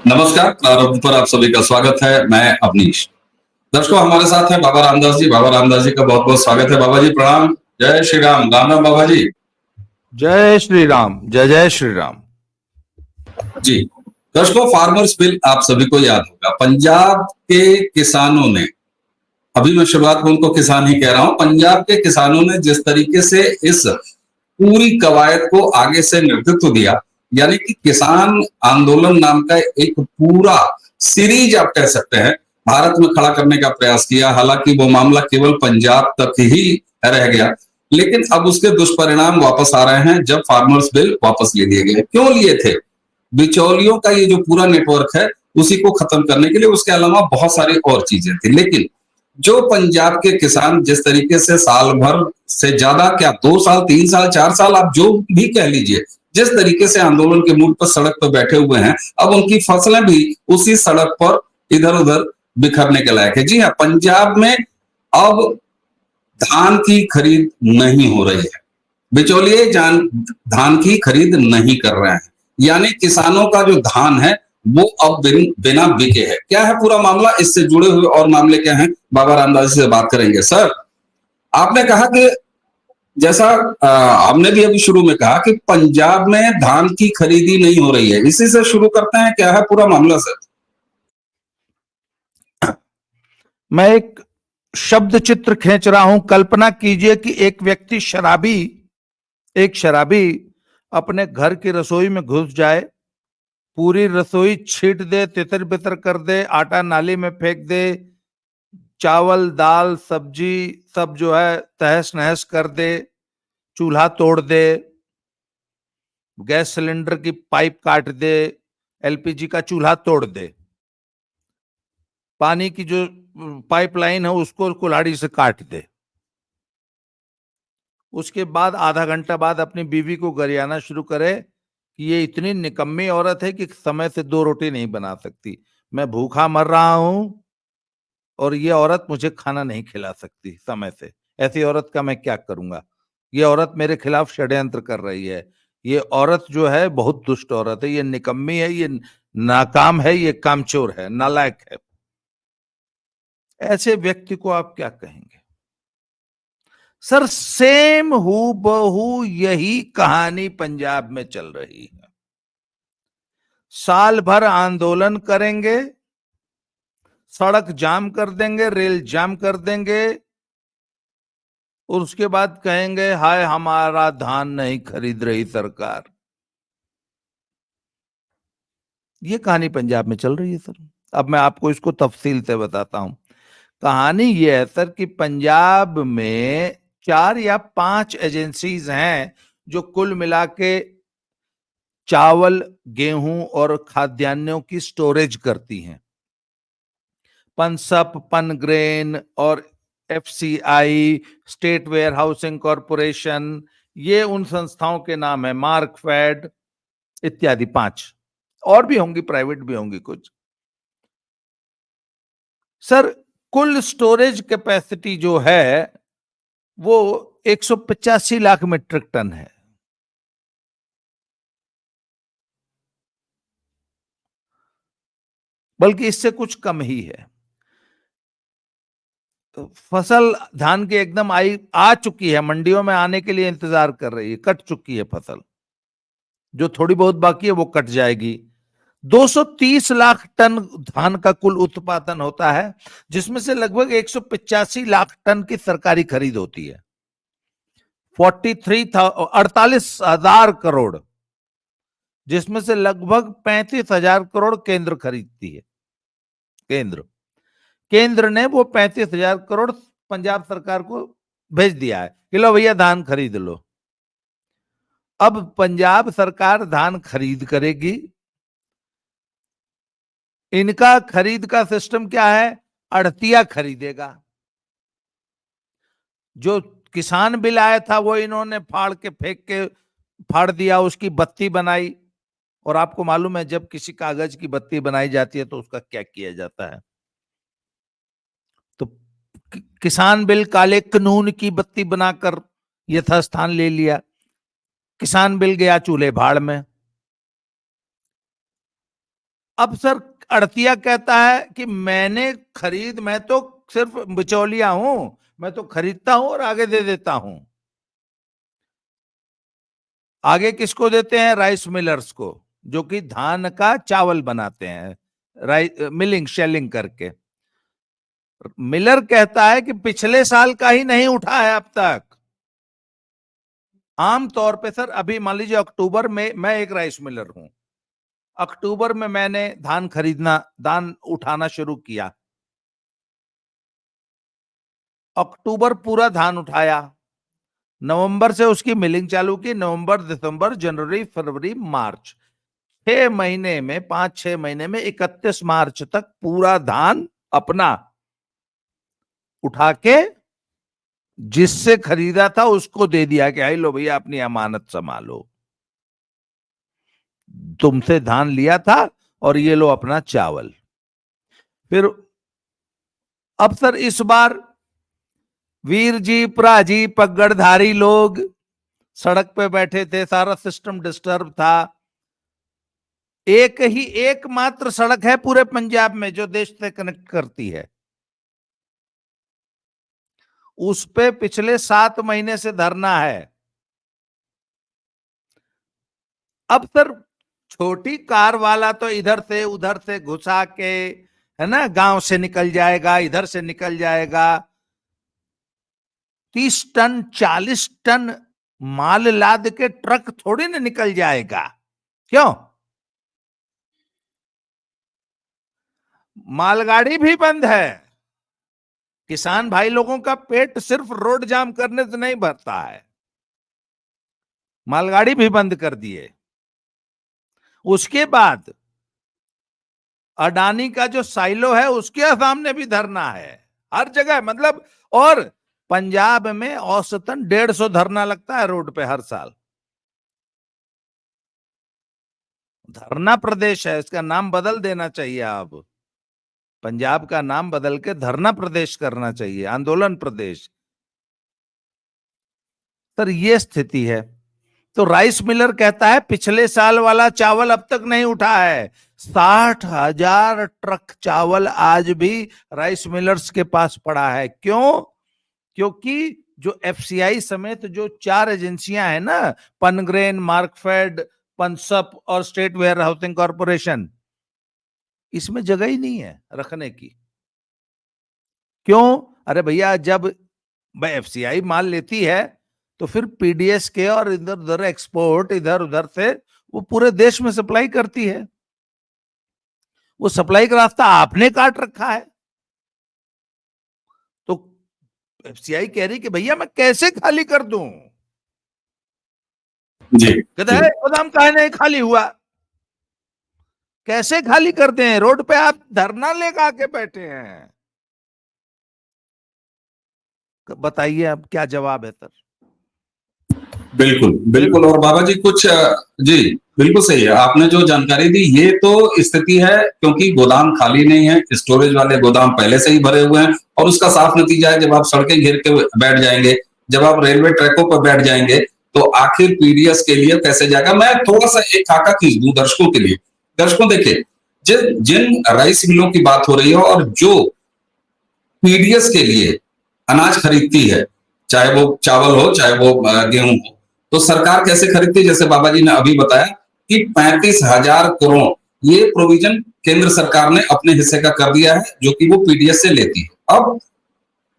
नमस्कार। प्रारंभ पर आप सभी का स्वागत है। मैं अवनीश। दर्शकों, हमारे साथ है बाबा रामदास जी। बाबा रामदास जी का बहुत बहुत स्वागत है। बाबा जी प्रणाम। जय श्री राम। राम राम बाबा जी। जय श्री राम। जय जय श्री राम जी दर्शकों, फार्मर्स बिल आप सभी को याद होगा। पंजाब के किसानों ने, अभी मैं शुरुआत में उनको किसान ही कह रहा हूं, पंजाब के किसानों ने जिस तरीके से इस पूरी कवायद को आगे से नेतृत्व दिया, यानी कि किसान आंदोलन नाम का एक पूरा सीरीज आप कह सकते हैं, भारत में खड़ा करने का प्रयास किया। हालांकि वो मामला केवल पंजाब तक ही रह गया, लेकिन अब उसके दुष्परिणाम वापस आ रहे हैं जब फार्मर्स बिल वापस ले लिए गए। क्यों लिए थे? बिचौलियों का ये जो पूरा नेटवर्क है उसी को खत्म करने के लिए। उसके अलावा बहुत सारी और चीजें थी, लेकिन जो पंजाब के किसान जिस तरीके से साल भर से ज्यादा, क्या 2 साल 3 साल 4 साल आप जो भी कह लीजिए, जिस तरीके से आंदोलन के मूड पर सड़क पर बैठे हुए हैं, अब उनकी फसलें भी उसी सड़क पर इधर उधर बिखरने के लायक है। जी हाँ, पंजाब में अब धान की खरीद नहीं हो रही है। बिचौलिए धान की खरीद नहीं कर रहे हैं, यानी किसानों का जो धान है वो अब बिना बिके है। क्या है पूरा मामला? इससे जुड़े हुए और मामले क्या हैं, बाबा रामदास जी से बात करेंगे। सर, आपने कहा कि जैसा हमने भी अभी शुरू में कहा कि पंजाब में धान की खरीदी नहीं हो रही है, इसी से शुरू करते हैं। क्या है पूरा मामला सर? मैं एक शब्द चित्र खींच रहा हूं। कल्पना कीजिए कि एक व्यक्ति एक शराबी अपने घर की रसोई में घुस जाए, पूरी रसोई छीट दे, तितर बितर कर दे, आटा नाली में फेंक दे, चावल दाल सब्जी सब जो है तहस नहस कर दे, चूल्हा तोड़ दे, गैस सिलेंडर की पाइप काट दे, एलपीजी का चूल्हा तोड़ दे, पानी की जो पाइपलाइन है उसको कुल्हाड़ी से काट दे। उसके बाद आधा घंटा बाद अपनी बीवी को गरियाना शुरू करे कि ये इतनी निकम्मी औरत है कि समय से 2 रोटी नहीं बना सकती, मैं भूखा मर रहा हूं और ये औरत मुझे खाना नहीं खिला सकती समय से। ऐसी औरत का मैं क्या करूंगा? ये औरत मेरे खिलाफ षड्यंत्र कर रही है। ये औरत जो है बहुत दुष्ट औरत है, ये निकम्मी है, ये नाकाम है, ये कामचोर है, नालायक है। ऐसे व्यक्ति को आप क्या कहेंगे? सर, सेम हूबहू यही कहानी पंजाब में चल रही है। साल भर आंदोलन करेंगे, सड़क जाम कर देंगे, रेल जाम कर देंगे, और उसके बाद कहेंगे हाय हमारा धान नहीं खरीद रही सरकार। ये कहानी पंजाब में चल रही है सर। अब मैं आपको इसको तफसील से बताता हूं। कहानी ये है सर कि पंजाब में 4 या 5 एजेंसीज हैं जो कुल मिला के चावल, गेहूं और खाद्यान्नों की स्टोरेज करती हैं। पनसप, पनग्रेन और FCI, state warehousing corporation, ये उन संस्थाओं के नाम है। मार्कफेड इत्यादि 5 और भी होंगी, प्राइवेट भी होंगी कुछ। सर, कुल स्टोरेज कैपेसिटी जो है वो 185 लाख मीट्रिक टन है। बल्कि इससे कुछ कम ही है। तो फसल धान की एकदम आ चुकी है, मंडियों में आने के लिए इंतजार कर रही है, कट चुकी है फसल। जो थोड़ी बहुत बाकी है वो कट जाएगी। 230 लाख टन धान का कुल उत्पादन होता है, जिसमें से लगभग 185 लाख टन की सरकारी खरीद होती है। 48,000 करोड़, जिसमें से लगभग 35,000 करोड़ केंद्र खरीदती है। केंद्र ने वो 35,000 करोड़ पंजाब सरकार को भेज दिया है कि लो भैया धान खरीद लो। अब पंजाब सरकार धान खरीद करेगी। इनका खरीद का सिस्टम क्या है? अड़तिया खरीदेगा। जो किसान बिल आया था वो इन्होंने फाड़ के फेंक के फाड़ दिया, उसकी बत्ती बनाई। और आपको मालूम है जब किसी कागज की बत्ती बनाई जाती है तो उसका क्या किया जाता है? तो किसान बिल काले कानून की बत्ती बनाकर यथास्थान ले लिया। किसान बिल गया चूल्हे भाड़ में। अब सर अड़तिया कहता है कि मैं तो सिर्फ बिचौलिया हूं, मैं तो खरीदता हूं और आगे दे देता हूं। आगे किसको देते हैं? राइस मिलर्स को, जो कि धान का चावल बनाते हैं, मिलिंग शेलिंग करके। मिलर कहता है कि पिछले साल का ही नहीं उठा है अब तक। आमतौर पे सर, अभी मान लीजिए अक्टूबर में, मैं एक राइस मिलर हूं, अक्टूबर में मैंने धान उठाना शुरू किया, अक्टूबर पूरा धान उठाया, नवंबर से उसकी मिलिंग चालू की, नवंबर, दिसंबर, जनवरी, फरवरी, मार्च, 6 महीने में, 5-6 महीने में 31 मार्च तक पूरा धान अपना उठा के जिससे खरीदा था उसको दे दिया कि आई लो भैया अपनी अमानत संभालो, तुमसे धान लिया था और ये लो अपना चावल। फिर अब सर इस बार वीर जी, प्राजी, पगड़धारी लोग सड़क पे बैठे थे, सारा सिस्टम डिस्टर्ब था। एकमात्र सड़क है पूरे पंजाब में जो देश से कनेक्ट करती है, उस पे पिछले 7 महीने से धरना है। अब सर छोटी कार वाला तो इधर से उधर से घुसा के, है ना, गांव से निकल जाएगा, इधर से निकल जाएगा। 30 टन 40 टन माल लाद के ट्रक थोड़ी ना निकल जाएगा। क्यों? मालगाड़ी भी बंद है। किसान भाई लोगों का पेट सिर्फ रोड जाम करने से नहीं भरता है, मालगाड़ी भी बंद कर दिए। उसके बाद अडानी का जो साइलो है उसके सामने भी धरना है, हर जगह मतलब। और पंजाब में औसतन 150 धरना लगता है रोड पे हर साल। धरना प्रदेश है, इसका नाम बदल देना चाहिए। अब पंजाब का नाम बदल के धरना प्रदेश करना चाहिए, आंदोलन प्रदेश। सर ये स्थिति है। तो राइस मिलर कहता है पिछले साल वाला चावल अब तक नहीं उठा है। 60,000 ट्रक चावल आज भी राइस मिलर्स के पास पड़ा है। क्यों? क्योंकि जो एफसीआई समेत जो 4 एजेंसियां हैं ना, पनग्रेन, मार्कफेड, पनसप और स्टेट वेयर हाउसिंग कॉर्पोरेशन, इसमें जगह ही नहीं है रखने की। क्यों? अरे भैया जब एफसीआई माल लेती है तो फिर पीडीएस के और इधर उधर एक्सपोर्ट, इधर उधर से वो पूरे देश में सप्लाई करती है। वो सप्लाई का रास्ता आपने काट रखा है। तो एफसीआई कह रही कि भैया मैं कैसे खाली कर दूं? जी, कहता है गोदाम काहे नहीं खाली हुआ? कैसे खाली करते हैं? रोड पे आप धरना लेकर आके बैठे हैं। बताइए अब क्या जवाब है सर? बिल्कुल बिल्कुल। और बाबा जी कुछ जी बिल्कुल सही है, आपने जो जानकारी दी ये तो स्थिति है, क्योंकि गोदाम खाली नहीं है, स्टोरेज वाले गोदाम पहले से ही भरे हुए हैं। और उसका साफ नतीजा है, जब आप सड़कें घेर के बैठ जाएंगे, जब आप रेलवे ट्रैकों पर बैठ जाएंगे, तो आखिर पीडीएस के लिए कैसे जाएगा। मैं थोड़ा सा एक खाका खींच दूं दर्शकों के लिए। दर्शकों देखिए, जिन राइस मिलों की बात हो रही है और जो पीडीएस के लिए अनाज खरीदती है, चाहे वो चावल हो चाहे वो गेहूं हो, तो सरकार कैसे खरीदती है? जैसे बाबा जी ने अभी बताया कि 35,000 करोड़ ये प्रोविजन केंद्र सरकार ने अपने हिस्से का कर दिया है, जो कि वो पीडीएस से लेती है। अब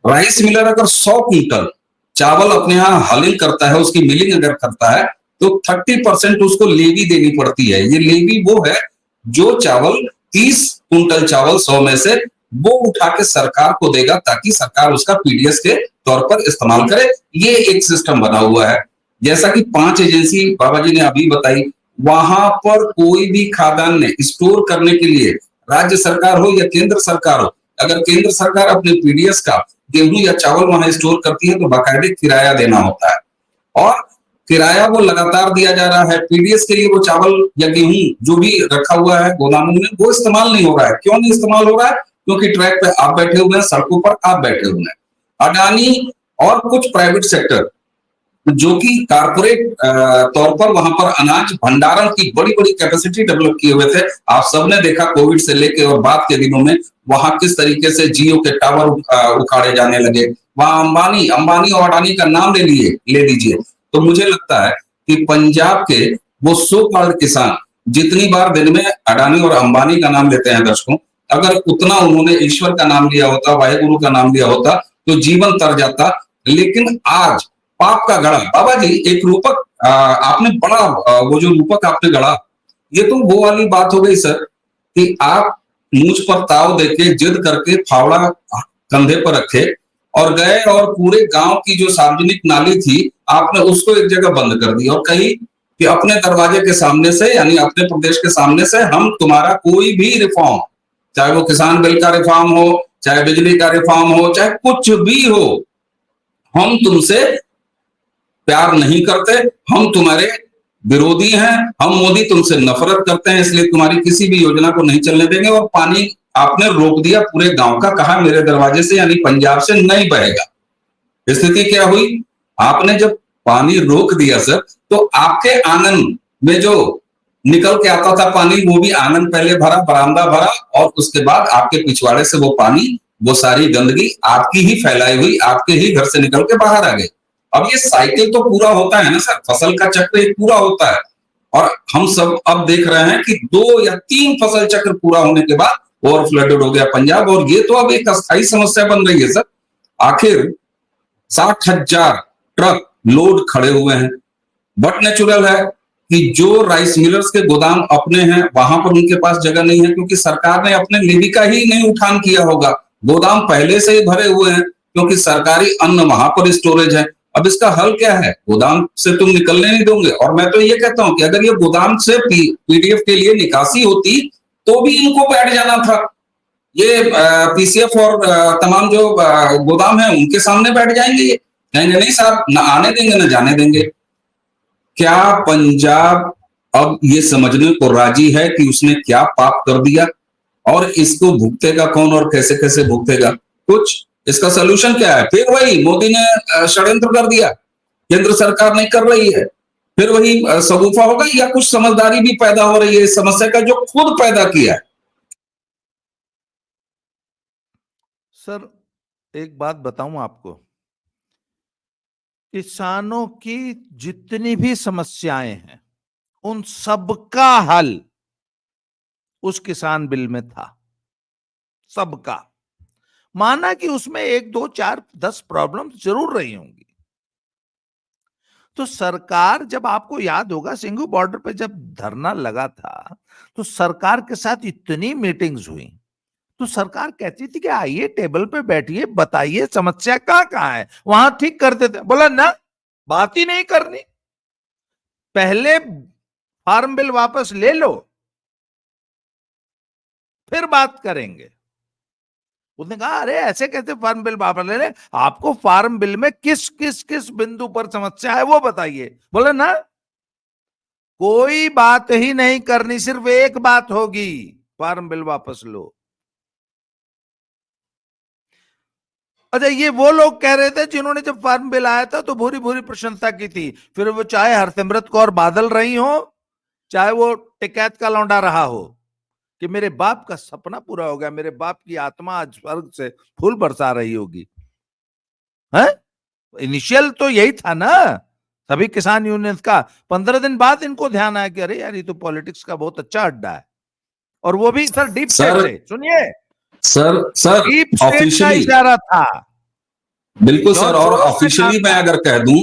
राइस मिलर अगर 100 क्विंटल चावल अपने यहाँ हलिंग करता है, उसकी मिलिंग अगर करता है, तो 30% उसको लेवी देनी पड़ती है। ये लेवी वो है जो चावल 30 क्विंटल चावल 100 में से वो उठा के सरकार को देगा, ताकि सरकार उसका पीडीएस के तौर पर इस्तेमाल करे। ये एक सिस्टम बना हुआ है। जैसा कि 5 एजेंसी बाबा जी ने अभी बताई, वहां पर कोई भी खाद्यान्न ने स्टोर करने के लिए राज्य सरकार हो या केंद्र सरकार हो, अगर केंद्र सरकार अपने पीडीएस का गेहूं या चावल वहां स्टोर करती है तो बाकायदे किराया देना होता है, और किराया वो लगातार दिया जा रहा है। पीडीएस के लिए वो चावल या गेहूं जो भी रखा हुआ है गोदामों में, वो इस्तेमाल नहीं हो रहा है। क्यों नहीं इस्तेमाल हो रहा है? क्योंकि ट्रैक पे आप बैठे हुए हैं, सड़कों पर आप बैठे हुए हैं। अडानी और कुछ प्राइवेट सेक्टर जो कि कारपोरेट तौर पर वहां पर अनाज भंडारण की बड़ी बड़ी कैपेसिटी डेवलप किए हुए थे। आप सबने देखा कोविड से लेके और बाद के दिनों में वहां किस तरीके से जियो के टावर उखाड़े जाने लगे। वहां अंबानी अंबानी और अडानी का नाम ले लीजिए। तो मुझे लगता है कि पंजाब के वो सो कॉल्ड किसान जितनी बार दिन में अडानी और अंबानी का नाम लेते हैं दर्शकों, अगर उतना उन्होंने ईश्वर का नाम लिया होता, वाहेगुरु का नाम लिया होता, तो जीवन तर जाता। लेकिन आज पाप का गढ़ा, बाबा जी एक रूपक आपने बड़ा वो जो रूपक आपने गढ़ा, ये तो वो वाली बात हो गई सर कि आप मुझ पर ताव देके जिद करके फावड़ा कंधे पर रखे और गए और पूरे गांव की जो सार्वजनिक नाली थी आपने उसको एक जगह बंद कर दी और कही कि अपने दरवाजे के सामने से यानी अपने प्रदेश के सामने से हम तुम्हारा कोई भी रिफॉर्म, चाहे वो किसान बिल का रिफॉर्म हो, चाहे बिजली का रिफॉर्म हो, चाहे कुछ भी हो, हम तुमसे प्यार नहीं करते, हम तुम्हारे विरोधी हैं, हम मोदी तुमसे नफरत करते हैं, इसलिए तुम्हारी किसी भी योजना को नहीं चलने देंगे और पानी आपने रोक दिया पूरे गांव का, कहा मेरे दरवाजे से यानी पंजाब से नहीं बहेगा। स्थिति क्या हुई, आपने जब पानी रोक दिया सर तो आपके आंगन में जो निकल के आता था पानी वो भी आंगन पहले भरा, बरामदा भरा और उसके बाद आपके पिछवाड़े से वो पानी, वो सारी गंदगी आपकी ही फैलाई हुई आपके ही घर से निकल के बाहर आ गई। अब ये साइकिल तो पूरा होता है ना सर, फसल का चक्र एक पूरा होता है और हम सब अब देख रहे हैं कि 2 या 3 फसल चक्र पूरा होने के बाद ओवर फ्लडेड हो गया पंजाब और ये तो अब एक अस्थायी समस्या बन रही है सर। आखिर 60,000 ट्रक लोड खड़े हुए हैं, बट नेचुरल है कि जो राइस मिलर्स के गोदाम अपने हैं वहां पर उनके पास जगह नहीं है क्योंकि सरकार ने अपने लेवी का ही नहीं उठान किया होगा, गोदाम पहले से ही भरे हुए हैं क्योंकि सरकारी अन्न वहां पर स्टोरेज है। अब इसका हल क्या है, गोदाम से तुम निकलने नहीं दोगे और मैं तो ये कहता हूं कि अगर ये गोदाम से पीडीएफ के लिए निकासी होती तो भी इनको बैठ जाना था। ये पीसीएफ और तमाम जो गोदाम है उनके सामने बैठ जाएंगे, ये कहेंगे नहीं साहब न आने देंगे न जाने देंगे। क्या पंजाब अब ये समझने को राजी है कि उसने क्या पाप कर दिया और इसको भुगतेगा कौन और कैसे कैसे भुगतेगा? कुछ इसका सोल्यूशन क्या है? फिर वही मोदी ने षड्यंत्र कर दिया, केंद्र सरकार नहीं कर रही है, फिर वही सगुफा होगा या कुछ समझदारी भी पैदा हो रही है इस समस्या का जो खुद पैदा किया है? सर एक बात बताऊं आपको, किसानों की जितनी भी समस्याएं हैं उन सबका हल उस किसान बिल में था, सबका। माना कि उसमें 1 2 4 10 प्रॉब्लम जरूर रही होंगी, तो सरकार, जब आपको याद होगा सिंघू बॉर्डर पे जब धरना लगा था तो सरकार के साथ इतनी मीटिंग्स हुई, तो सरकार कहती थी कि आइए टेबल पे बैठिए, बताइए समस्या कहां है, वहां ठीक कर देते। बोला ना, बात ही नहीं करनी, पहले फार्म बिल वापस ले लो फिर बात करेंगे। उसने कहा अरे ऐसे कैसे फार्म बिल वापस ले ले, आपको फार्म बिल में किस किस किस बिंदु पर समस्या है वो बताइए। बोले ना, कोई बात ही नहीं करनी, सिर्फ एक बात होगी, फार्म बिल वापस लो। अच्छा, ये वो लोग कह रहे थे जिन्होंने जब फार्म बिल आया था तो भूरी भूरी प्रशंसा की थी, फिर वो चाहे हरसिमरत कौर बादल रही हो, चाहे वो टिकैत का लौंडा रहा हो, कि मेरे बाप का सपना पूरा हो गया, मेरे बाप की आत्मा आज स्वर्ग से फूल बरसा रही होगी। है इनिशियल तो यही था ना सभी किसान यूनियन का। 15 दिन बाद इनको ध्यान आया कि अरे यार ये तो पॉलिटिक्स का बहुत अच्छा अड्डा है, और वो भी सर डीप स्टेट से। सुनिए सर डीप स्टेट का ऑफिशियली, इशारा था। बिल्कुल सर, और ऑफिशियली मैं अगर कह दूं,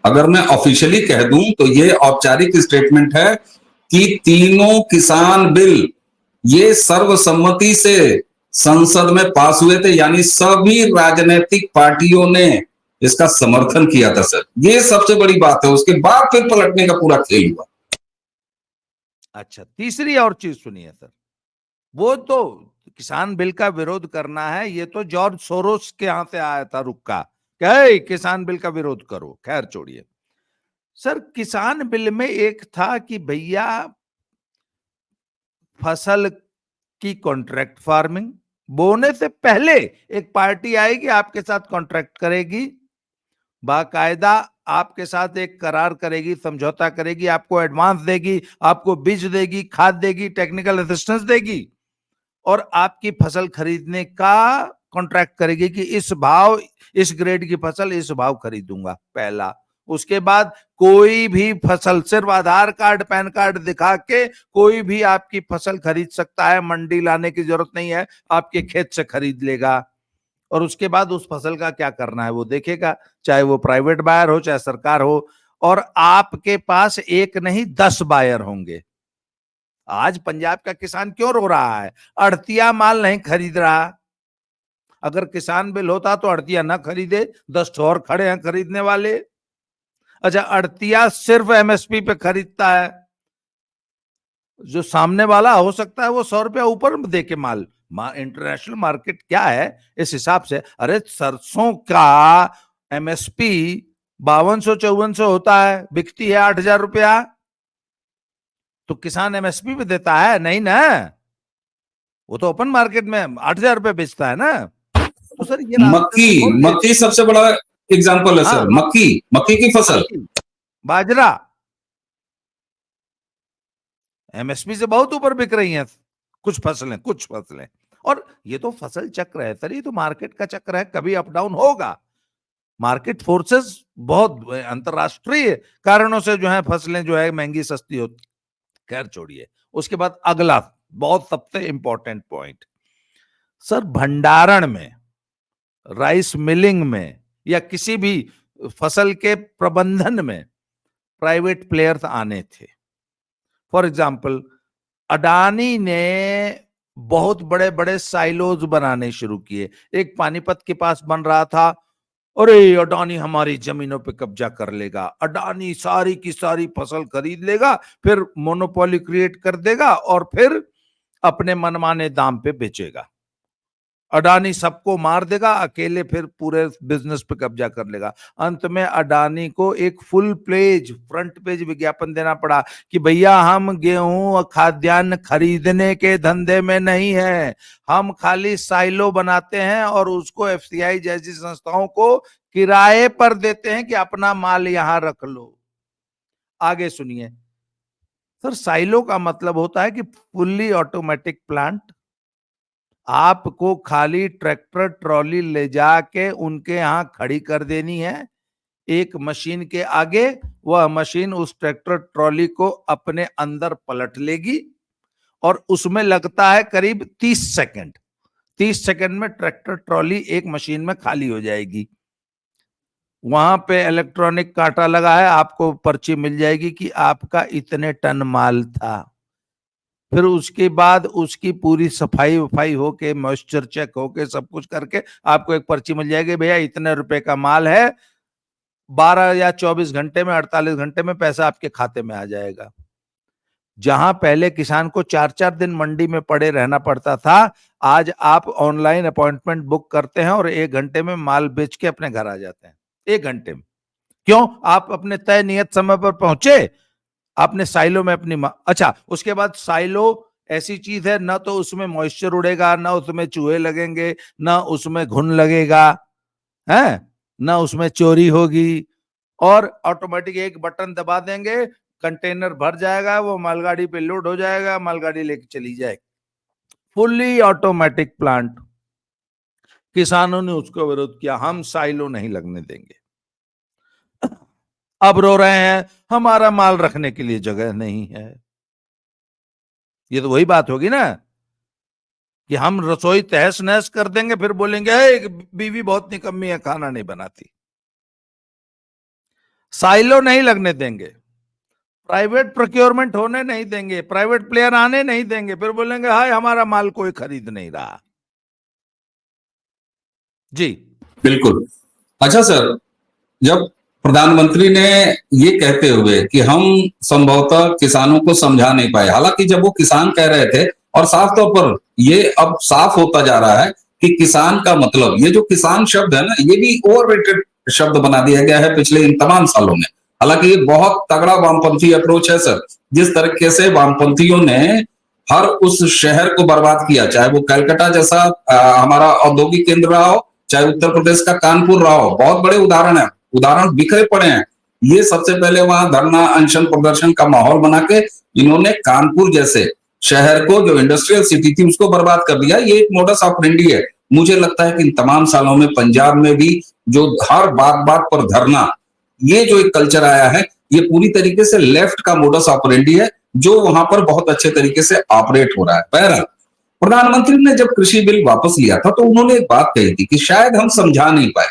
अगर मैं ऑफिशियली कह दूं तो ये औपचारिक स्टेटमेंट है कि तीनों किसान बिल ये सर्वसम्मति से संसद में पास हुए थे, यानी सभी राजनीतिक पार्टियों ने इसका समर्थन किया था सर। ये सबसे बड़ी बात है, उसके बाद फिर पलटने का पूरा खेल हुआ। अच्छा, तीसरी और चीज सुनिए सर, वो तो किसान बिल का विरोध करना है, ये तो जॉर्ज सोरोस के यहां से आया था रुक्का, क्या किसान बिल का विरोध करो। खैर छोड़िए सर, किसान बिल में एक था कि भैया फसल की कॉन्ट्रैक्ट फार्मिंग, बोने से पहले एक पार्टी आएगी आपके साथ कॉन्ट्रैक्ट करेगी, बाकायदा आपके साथ एक करार करेगी, समझौता करेगी, आपको एडवांस देगी, आपको बीज देगी, खाद देगी, टेक्निकल असिस्टेंस देगी और आपकी फसल खरीदने का कॉन्ट्रैक्ट करेगी कि इस भाव, इस ग्रेड की फसल इस भाव खरीदूंगा, पहला। उसके बाद कोई भी फसल सिर्फ आधार कार्ड, पैन कार्ड दिखा के कोई भी आपकी फसल खरीद सकता है, मंडी लाने की जरूरत नहीं है, आपके खेत से खरीद लेगा। और उसके बाद उस फसल का क्या करना है वो देखेगा, चाहे वो प्राइवेट बायर हो चाहे सरकार हो। और आपके पास एक नहीं 10 बायर होंगे। आज पंजाब का किसान क्यों रो रहा है? अड़तिया माल नहीं खरीद रहा। अगर किसान बिल होता तो अड़तिया ना खरीदे, 10 और खड़े हैं खरीदने वाले। अच्छा, अड़तिया सिर्फ एमएसपी पे खरीदता है, जो सामने वाला हो सकता है वो 100 रुपया ऊपर दे के माल। इंटरनेशनल मार्केट क्या है इस हिसाब से? अरे सरसों का एमएसपी 5200-5400 होता है, बिकती है 8000 रुपया, तो किसान एमएसपी पे देता है? नहीं ना, वो तो ओपन मार्केट में 8000 रुपये बेचता है ना। तो सर ये मक्की सबसे बड़ा एग्जांपल है सर। मक्की की फसल, बाजरा एमएसपी से बहुत ऊपर बिक रही हैं कुछ फसलें। और ये तो फसल चक्र है सर, ये तो मार्केट का चक्र है, कभी अप डाउन होगा। मार्केट फोर्सेस बहुत अंतरराष्ट्रीय कारणों से जो है फसलें जो है महंगी सस्ती होती, खैर छोड़िए। उसके बाद अगला बहुत सबसे इंपॉर्टेंट पॉइंट, सर भंडारण में, राइस मिलिंग में या किसी भी फसल के प्रबंधन में प्राइवेट प्लेयर्स आने थे। फॉर एग्जाम्पल, अडानी ने बहुत बड़े बड़े साइलोज बनाने शुरू किए। एक पानीपत के पास बन रहा था, अरे अडानी हमारी जमीनों पे कब्जा कर लेगा, अडानी सारी की सारी फसल खरीद लेगा, फिर मोनोपोली क्रिएट कर देगा और फिर अपने मनमाने दाम पे बेचेगा। अडानी सबको मार देगा, अकेले फिर पूरे बिजनेस पे कब्जा कर लेगा। अंत में अडानी को एक फुल पेज, फ्रंट पेज विज्ञापन देना पड़ा कि भैया हम गेहूं और खाद्यान्न खरीदने के धंधे में नहीं है, हम खाली साइलो बनाते हैं और उसको एफसीआई जैसी संस्थाओं को किराए पर देते हैं कि अपना माल यहां रख लो। आगे सुनिए सर, साइलो का मतलब होता है कि फुल्ली ऑटोमेटिक प्लांट। आपको खाली ट्रैक्टर ट्रॉली ले जाके उनके यहां खड़ी कर देनी है एक मशीन के आगे, वह मशीन उस ट्रैक्टर ट्रॉली को अपने अंदर पलट लेगी और उसमें लगता है करीब 30 सेकंड। 30 सेकंड में ट्रैक्टर ट्रॉली एक मशीन में खाली हो जाएगी। वहां पे इलेक्ट्रॉनिक कांटा लगा है, आपको पर्ची मिल जाएगी कि आपका इतने टन माल था। फिर उसके बाद उसकी पूरी सफाई वफाई होके, मॉइस्चर चेक होके, सब कुछ करके आपको एक पर्ची मिल जाएगी, भैया इतने रुपए का माल है, 12 या 24 घंटे में, 48 घंटे में पैसा आपके खाते में आ जाएगा। जहां पहले किसान को 4-4 दिन मंडी में पड़े रहना पड़ता था, आज आप ऑनलाइन अपॉइंटमेंट बुक करते हैं और 1 घंटे में माल बेच के अपने घर आ जाते हैं। 1 घंटे में। क्यों? आप अपने तय नियत समय पर पहुंचे, आपने साइलो में अपनी अच्छा, उसके बाद साइलो ऐसी चीज है, ना तो उसमें मॉइस्चर उड़ेगा, ना उसमें चूहे लगेंगे, ना उसमें घुन लगेगा, है ना उसमें चोरी होगी, और ऑटोमेटिक एक बटन दबा देंगे, कंटेनर भर जाएगा, वो मालगाड़ी पे लोड हो जाएगा, मालगाड़ी लेके चली जाएगी। Fully automatic plant. किसानों ने उसको विरोध किया, हम साइलो नहीं लगने देंगे। अब रो रहे हैं हमारा माल रखने के लिए जगह नहीं है। ये तो वही बात होगी ना कि हम रसोई तहस नहस कर देंगे, फिर बोलेंगे बीवी बहुत निकम्मी है, खाना नहीं बनाती। साइलो नहीं लगने देंगे, प्राइवेट प्रोक्योरमेंट होने नहीं देंगे, प्राइवेट प्लेयर आने नहीं देंगे, फिर बोलेंगे हाय हमारा माल कोई खरीद नहीं रहा। जी बिल्कुल। अच्छा सर, जब प्रधानमंत्री ने ये कहते हुए कि हम संभवतः किसानों को समझा नहीं पाए, हालांकि जब वो किसान कह रहे थे, और साफ तौर पर ये अब साफ होता जा रहा है कि किसान का मतलब, ये जो किसान शब्द है ना, ये भी ओवररेटेड शब्द बना दिया गया है पिछले इन तमाम सालों में। हालांकि ये बहुत तगड़ा वामपंथी अप्रोच है सर, जिस तरीके से वामपंथियों ने हर उस शहर को बर्बाद किया, चाहे वो कलकत्ता जैसा हमारा औद्योगिक केंद्र रहा हो, चाहे उत्तर प्रदेश का कानपुर रहा हो, बहुत बड़े उदाहरण बिखरे पड़े हैं। ये सबसे पहले वहां धरना अनशन प्रदर्शन का माहौल बना के इन्होंने कानपुर जैसे शहर को, जो इंडस्ट्रियल सिटी थी, उसको बर्बाद कर दिया। ये एक मोडस ऑपरेंडी है। मुझे लगता है कि इन तमाम सालों में पंजाब में भी जो हर बात बात पर धरना, ये जो एक कल्चर आया है, ये पूरी तरीके से लेफ्ट का मोडस ऑपरेंडी है, जो वहां पर बहुत अच्छे तरीके से ऑपरेट हो रहा है। पहला, प्रधानमंत्री ने जब कृषि बिल वापस लिया था तो उन्होंने एक बात कही थी कि शायद हम समझा नहीं पाए,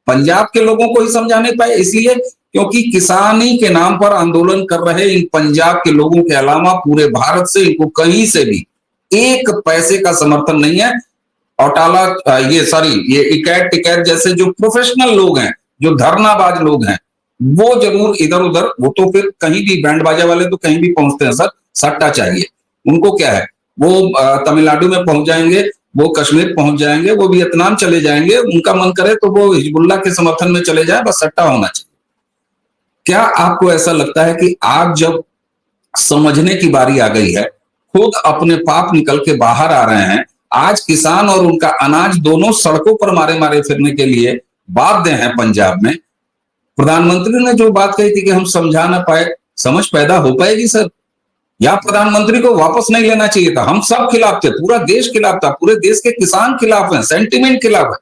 पंजाब के लोगों को ही समझा नहीं पाए, इसलिए क्योंकि किसानी के नाम पर आंदोलन कर रहे इन पंजाब के लोगों के अलावा पूरे भारत से इनको कहीं से भी एक पैसे का समर्थन नहीं है। औटाला ये इकैट टिकैट जैसे जो प्रोफेशनल लोग हैं, जो धरनाबाज लोग हैं, वो जरूर इधर उधर, वो तो फिर कहीं भी बैंड बाजा वाले तो कहीं भी पहुंचते हैं सर, सट्टा चाहिए उनको। क्या है, वो तमिलनाडु में पहुंच जाएंगे, वो कश्मीर पहुंच जाएंगे, वो वियतनाम चले जाएंगे, उनका मन करे तो वो हिजबुल्ला के समर्थन में चले जाए, बस सट्टा होना चाहिए। क्या आपको ऐसा लगता है कि आज जब समझने की बारी आ गई है, खुद अपने पाप निकल के बाहर आ रहे हैं, आज किसान और उनका अनाज दोनों सड़कों पर मारे मारे फिरने के लिए बाध्य हैं पंजाब में, प्रधानमंत्री ने जो बात कही थी कि हम समझा ना पाए, समझ पैदा हो पाएगी सर? या प्रधानमंत्री को वापस नहीं लेना चाहिए था? हम सब खिलाफ थे, पूरा देश खिलाफ था, पूरे देश के किसान खिलाफ हैं, सेंटिमेंट खिलाफ है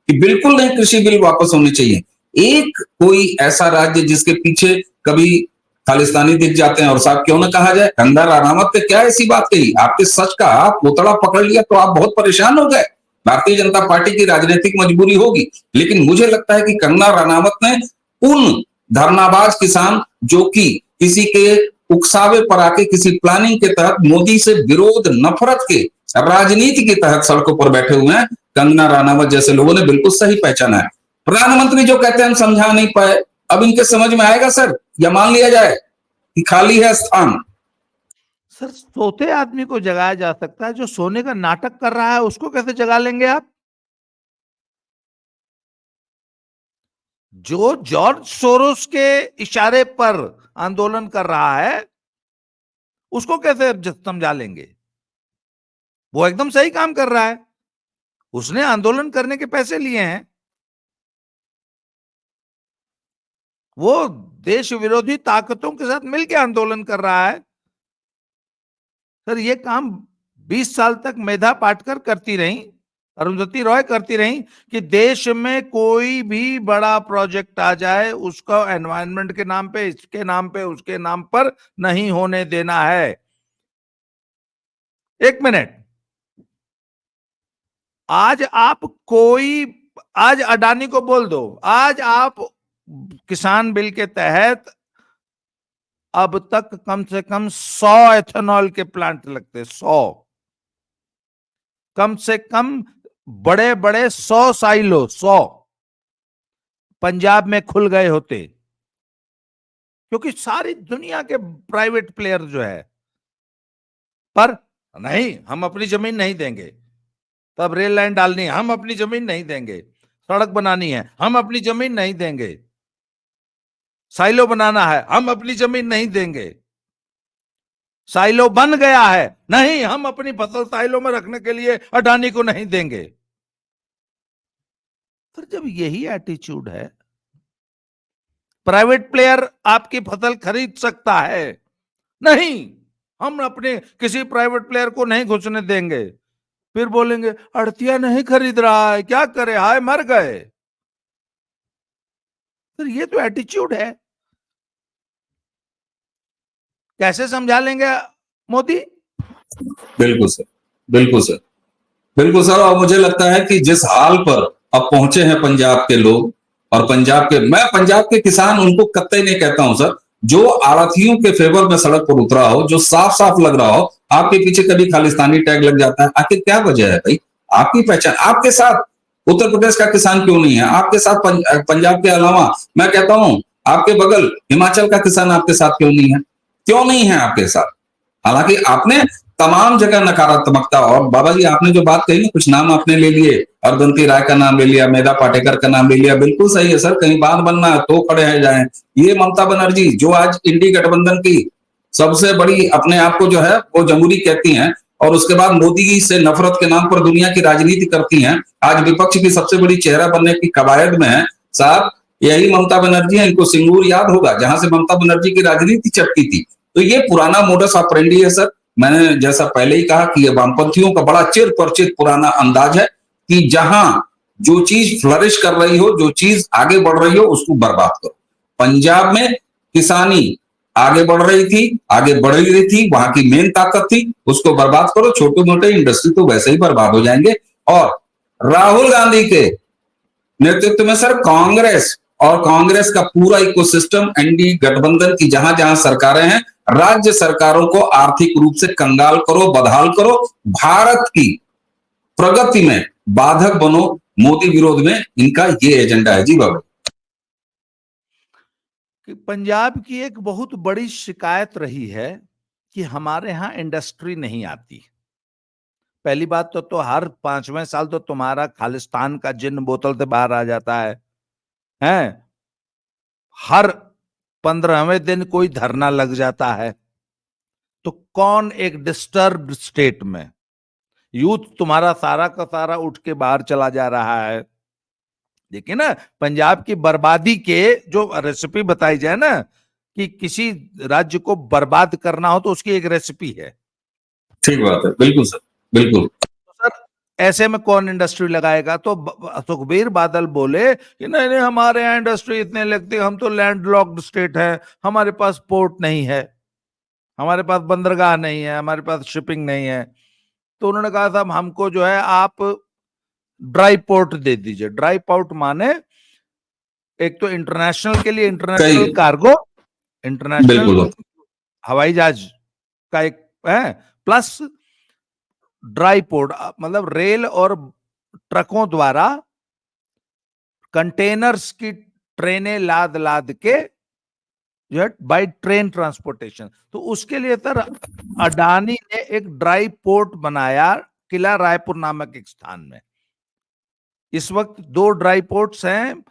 कि बिल्कुल नहीं, कृषि बिल वापस होने चाहिए। एक कोई ऐसा राज्य जिसके पीछे कभी खालिस्तानी दिख जाते हैं, और साहब क्यों ना कहा जाए, कंगना राणावत ने क्या ऐसी बात कही, आपके सच का कोतड़ा पकड़ लिया तो आप बहुत परेशान हो गए। भारतीय जनता पार्टी की राजनीतिक मजबूरी होगी, लेकिन मुझे लगता है कि कंगना राणावत ने उन धरनाबाज किसान जो कि किसी के उकसावे पर आके, किसी प्लानिंग के तहत, मोदी से विरोध नफरत के राजनीति के तहत सड़कों पर बैठे हुए हैं, कंगना राणावत जैसे लोगों ने बिल्कुल सही पहचाना है। प्रधानमंत्री जो कहते हैं हम समझा नहीं पाए, अब इनके समझ में आएगा सर, या मान लिया जाए कि खाली है स्थान? सर, सोते आदमी को जगाया जा सकता है, जो सोने का नाटक कर रहा है उसको कैसे जगा लेंगे आप? जो जॉर्ज सोरोस के इशारे पर आंदोलन कर रहा है उसको कैसे समझा लेंगे? वो एकदम सही काम कर रहा है, उसने आंदोलन करने के पैसे लिए हैं, वो देश विरोधी ताकतों के साथ मिलकर आंदोलन कर रहा है। सर, ये काम 20 साल तक मेधा पाटकर करती रही, अरुंधति रॉय करती रही कि देश में कोई भी बड़ा प्रोजेक्ट आ जाए उसका एनवायरनमेंट के नाम पे, इसके नाम पे, उसके नाम पर नहीं होने देना है। एक मिनट, आज अडानी को बोल दो, आज आप किसान बिल के तहत अब तक कम से कम 100 एथेनॉल के प्लांट लगते, 100, कम से कम बड़े बड़े 100 साइलो, 100 पंजाब में खुल गए होते, क्योंकि सारी दुनिया के प्राइवेट प्लेयर जो है, पर नहीं, हम अपनी जमीन नहीं देंगे, तब रेल लाइन डालनी है, हम अपनी जमीन नहीं देंगे, सड़क बनानी है, हम अपनी जमीन नहीं देंगे, साइलो बनाना है, हम अपनी जमीन नहीं देंगे, साइलो बन गया है, नहीं, हम अपनी फसल साइलो में रखने के लिए अडानी को नहीं देंगे। तो जब यही एटीट्यूड है, प्राइवेट प्लेयर आपकी फसल खरीद सकता है, नहीं, हम अपने किसी प्राइवेट प्लेयर को नहीं घुसने देंगे, फिर बोलेंगे अड़तिया नहीं खरीद रहा है, क्या करे, हाय मर गए। तो ये तो एटीट्यूड है, कैसे समझा लेंगे मोदी? बिल्कुल सर, बिल्कुल सर, बिल्कुल सर। और मुझे लगता है कि जिस हाल पर अब पहुंचे हैं पंजाब के लोग, और मैं पंजाब के किसान उनको कतई नहीं कहता हूं सर, जो आड़तियों के फेवर में सड़क पर उतरा हो, जो साफ साफ लग रहा हो आपके पीछे कभी खालिस्तानी टैग लग जाता है, आखिर क्या वजह है भाई? आपकी पहचान, आपके साथ उत्तर प्रदेश का किसान क्यों नहीं है आपके साथ? पंजाब के अलावा मैं कहता हूं आपके बगल हिमाचल का किसान आपके साथ क्यों नहीं है? क्यों नहीं है आपके साथ? हालांकि आपने तमाम जगह नकारात्मकता, और बाबा जी आपने जो बात कही ना, कुछ नाम आपने ले लिए, अरुंधति राय का नाम ले लिया, मेधा पाटेकर का नाम ले लिया, बिल्कुल सही है सर, कहीं बात बनना है तो खड़े हैं जाए। ये ममता बनर्जी जो आज इंडी गठबंधन की सबसे बड़ी अपने आप को जो है वो जमहूरी कहती हैं, और उसके बाद मोदी से नफरत के नाम पर दुनिया की राजनीति करती हैं, आज विपक्ष की सबसे बड़ी चेहरा बनने की कवायद में है साहब। यही ममता बनर्जी है, इनको सिंगूर याद होगा, जहां से ममता बनर्जी की राजनीति चटकी थी। तो ये पुराना मोडस ऑपरेंडी है सर। मैंने जैसा पहले ही कहा कि ये वामपंथियों का बड़ा चिर परिचित पुराना अंदाज है कि जहां जो चीज फ्लरिश कर रही हो, जो चीज आगे बढ़ रही हो, उसको बर्बाद करो। पंजाब में किसानी आगे बढ़ रही थी, आगे बढ़ रही थी, वहां की मेन ताकत थी, उसको बर्बाद करो। छोटे मोटे इंडस्ट्री तो वैसे ही बर्बाद हो जाएंगे। और राहुल गांधी के नेतृत्व में सर कांग्रेस और कांग्रेस का पूरा इकोसिस्टम, एनडी गठबंधन की जहां जहां सरकारें हैं, राज्य सरकारों को आर्थिक रूप से कंगाल करो, बदहाल करो, भारत की प्रगति में बाधक बनो। मोदी विरोध में इनका ये एजेंडा है। जी बाबा। पंजाब की एक बहुत बड़ी शिकायत रही है कि हमारे यहाँ इंडस्ट्री नहीं आती। पहली बात तो हर 5वें साल तो तुम्हारा खालिस्तान का जिन्न बोतल से बाहर आ जाता है। हर 15वें दिन कोई धरना लग जाता है। तो कौन एक डिस्टर्ब्ड स्टेट में यूथ तुम्हारा सारा का सारा उठ के बाहर चला जा रहा है। देखिए ना, पंजाब की बर्बादी के जो रेसिपी बताई जाए ना, कि किसी राज्य को बर्बाद करना हो तो उसकी एक रेसिपी है। ठीक बात है, बिल्कुल सर, बिल्कुल। तो सर ऐसे में कौन इंडस्ट्री लगाएगा? तो सुखबीर बादल बोले कि नहीं नहीं, हमारे यहाँ इंडस्ट्री इतने लगते, हम तो लैंडलॉक्ड स्टेट है, हमारे पास पोर्ट नहीं है, हमारे पास बंदरगाह नहीं है, हमारे पास शिपिंग नहीं है। तो उन्होंने कहा साहब हमको जो है आप ड्राई पोर्ट दे दीजिए। ड्राई पोर्ट माने एक तो इंटरनेशनल के लिए इंटरनेशनल कार्गो, इंटरनेशनल हवाई जहाज का एक है, प्लस ड्राई पोर्ट मतलब रेल और ट्रकों द्वारा कंटेनर्स की ट्रेनें लाद लाद के जो है बाय ट्रेन ट्रांसपोर्टेशन। तो उसके लिए सर अडानी ने एक ड्राई पोर्ट बनाया किला रायपुर नामक एक स्थान में। इस वक्त 2 ड्राई पोर्ट्स हैं,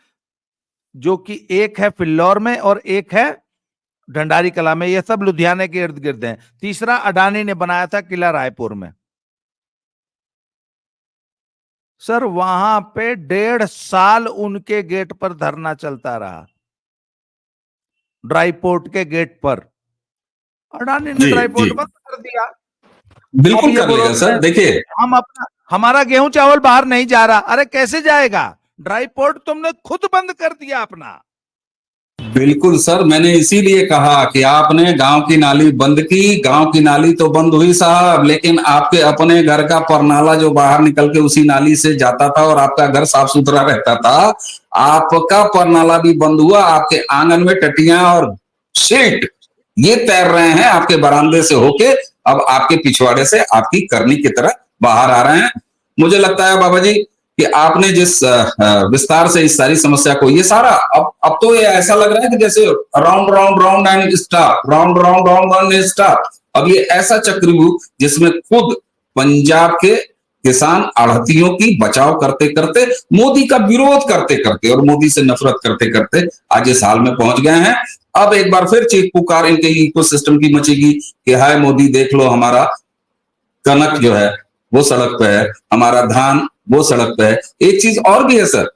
जो कि एक है फिल्लौर में और एक है ढंडारी कला में। ये सब लुधियाने के इर्द गिर्द हैं। तीसरा अडानी ने बनाया था किला रायपुर में। सर वहां पे 1.5 साल उनके गेट पर धरना चलता रहा, ड्राई पोर्ट के गेट पर। अडानी ने ड्राई पोर्ट बंद कर दिया। बिल्कुल कर लेगा सर। देखिए, हमारा गेहूं चावल बाहर नहीं जा रहा। अरे कैसे जाएगा? ड्राई पोर्ट तुमने खुद बंद कर दिया अपना। बिल्कुल सर, मैंने इसीलिए कहा कि आपने गांव की नाली बंद की। गांव की नाली तो बंद हुई साहब, लेकिन आपके अपने घर का परनाला जो बाहर निकल के उसी नाली से जाता था और आपका घर साफ सुथरा रहता था, आपका परनाला भी बंद हुआ। आपके आंगन में टटियां और शीट ये तैर रहे हैं आपके बरामदे से होके, अब आपके पिछवाड़े से आपकी करनी की तरह बाहर आ रहे हैं। मुझे लगता है बाबा जी कि आपने जिस विस्तार से इस सारी समस्या को, ये सारा अब तो ये ऐसा लग रहा है कि जैसे round round round and star, round round round and star. अब ये ऐसा चक्रव्यूह जिसमें खुद पंजाब के किसान आढ़तियों की बचाव करते करते, मोदी का विरोध करते करते और मोदी से नफरत करते करते आज इस हाल में पहुंच गए हैं। अब एक बार फिर चीख पुकार इनके इकोसिस्टम की मचेगी कि हाय मोदी देख लो, हमारा कनक जो है वो सड़क पे है, हमारा धान वो सड़क पे है। एक चीज और भी है सर,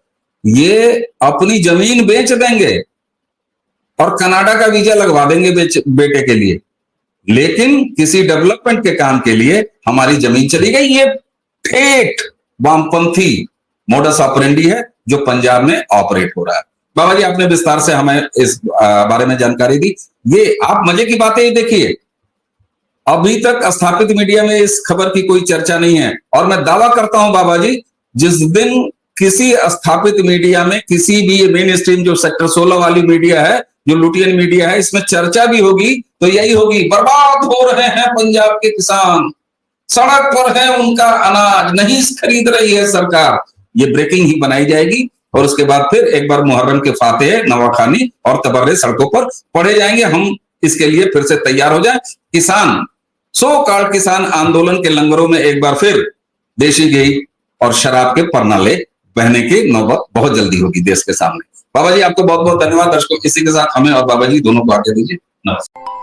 ये अपनी जमीन बेच देंगे और कनाडा का वीजा लगवा देंगे बेटे के लिए, लेकिन किसी डेवलपमेंट के काम के लिए हमारी जमीन चली गई। ये ठेठ वामपंथी मोडस ऑपरेंडी है जो पंजाब में ऑपरेट हो रहा है। बाबा जी आपने विस्तार से हमें इस बारे में जानकारी दी। ये आप मजे की बातें देखिए, अभी तक स्थापित मीडिया में इस खबर की कोई चर्चा नहीं है। और मैं दावा करता हूं बाबा जी, जिस दिन किसी स्थापित मीडिया में, किसी भी मेन स्ट्रीम जो सेक्टर 16 वाली मीडिया है, जो लुटियन मीडिया है, इसमें चर्चा भी होगी तो यही होगी, बर्बाद हो रहे हैं पंजाब के किसान, सड़क पर है उनका अनाज, नहीं खरीद रही है सरकार। ये ब्रेकिंग ही बनाई जाएगी और उसके बाद फिर एक बार मुहर्रम के फातेह, नवाखानी और तबर्रे सड़कों पर पढ़े जाएंगे। हम इसके लिए फिर से तैयार हो जाए। किसान, सो कॉल्ड किसान आंदोलन के लंगरों में एक बार फिर देशी घी और शराब के परनाले बहने की नौबत बहुत जल्दी होगी देश के सामने। बाबा जी आपको बहुत बहुत धन्यवाद। दर्शकों इसी के साथ हमें और बाबा जी दोनों को आगे दीजिए। नमस्कार।